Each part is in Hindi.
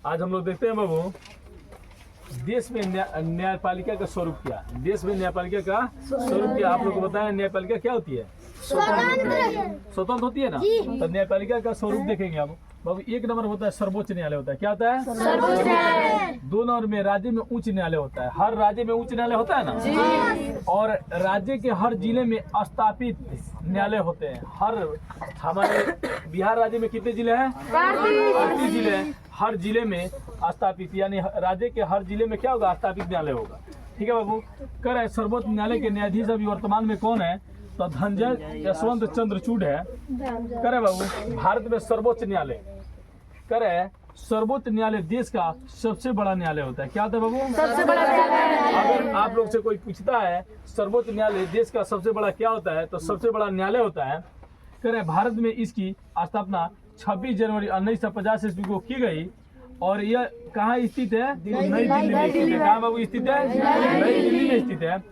आज हम लोग देखते हैं बाबू देश में न्यायपालिका का स्वरूप क्या। देश में न्यायपालिका का स्वरूप क्या आप लोग को बताया। न्यायपालिका क्या होती है? स्वतंत्र होती है ना। तो न्यायपालिका का स्वरूप देखेंगे आप बाबू। एक नंबर होता है सर्वोच्च न्यायालय होता है। क्या होता है? सर्वोच्च न्यायालय। 2 नंबर में राज्य में उच्च न्यायालय होता है। हर राज्य में उच्च न्यायालय होता है ना। और राज्य के हर जिले में स्थापित न्यायालय होते हैं। हर हमारे बिहार राज्य में कितने जिले हैं? 38 जिले हैं। हर जिले में स्थापित यानी राज्य के हर जिले में क्या होगा? स्थापित न्यायालय होगा। ठीक है बाबू। कर है सर्वोच्च न्यायालय के न्यायाधीश अभी वर्तमान में कौन है? तो धनंजय यशवंत चंद्रचूड़ है। करे बाबू भारत में सर्वोच्च न्यायालय करे सर्वोच्च न्यायालय देश का सबसे बड़ा न्यायालय होता है। क्या होता है बाबू? सबसे बड़ा न्यायालय। अगर आप लोग से कोई पूछता है सर्वोच्च न्यायालय देश का सबसे बड़ा क्या होता है, तो सबसे बड़ा न्यायालय होता है। करे भारत में इसकी स्थापना 26 जनवरी 1950 ईस्वी को की गई और यह कहाँ स्थित है? नई दिल्ली में स्थित है। कहाँ बाबू स्थित है? नई दिल्ली में स्थित है।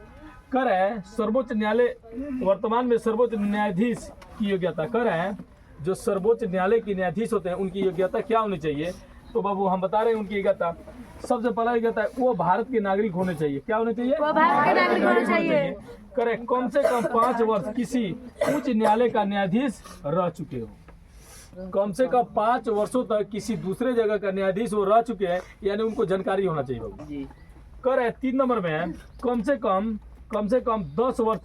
कर है सर्वोच्च न्यायालय वर्तमान में सर्वोच्च न्यायाधीश की योग्यता कर है जो सर्वोच्च न्यायालय के न्यायाधीश होते हैं उनकी योग्यता क्या होनी चाहिए? तो बाबू हम बता रहे हैं उनकी योग्यता। सबसे पहला योग्यता है वो भारत के नागरिक होने चाहिए। क्या होने चाहिए? वो भारत के नागरिक होने चाहिए। करे कम से कम 5 वर्ष किसी उच्च न्यायालय का न्यायाधीश रह चुके हो। कम से कम 5 वर्षों तक किसी दूसरे जगह का न्यायाधीश वो रह चुके हैं, यानी उनको जानकारी होना चाहिए बाबू। कर 3 नंबर में कम से कम 10 वर्ष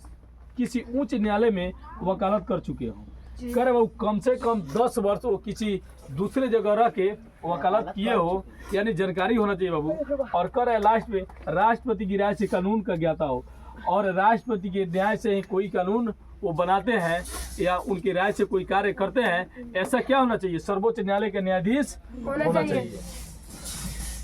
किसी उच्च न्यायालय में वकालत कर चुके हो। करे वो कम से कम 10 वर्ष वो किसी दूसरे जगह रह के वकालत किए हो, यानी जानकारी होना चाहिए बाबू। और कर लास्ट में राष्ट्रपति की राय से कानून का ज्ञाता हो और राष्ट्रपति के न्याय से ही कोई कानून वो बनाते हैं या उनकी राय से कोई कार्य करते हैं। ऐसा क्या होना चाहिए? सर्वोच्च न्यायालय का न्यायाधीश होना चाहिए।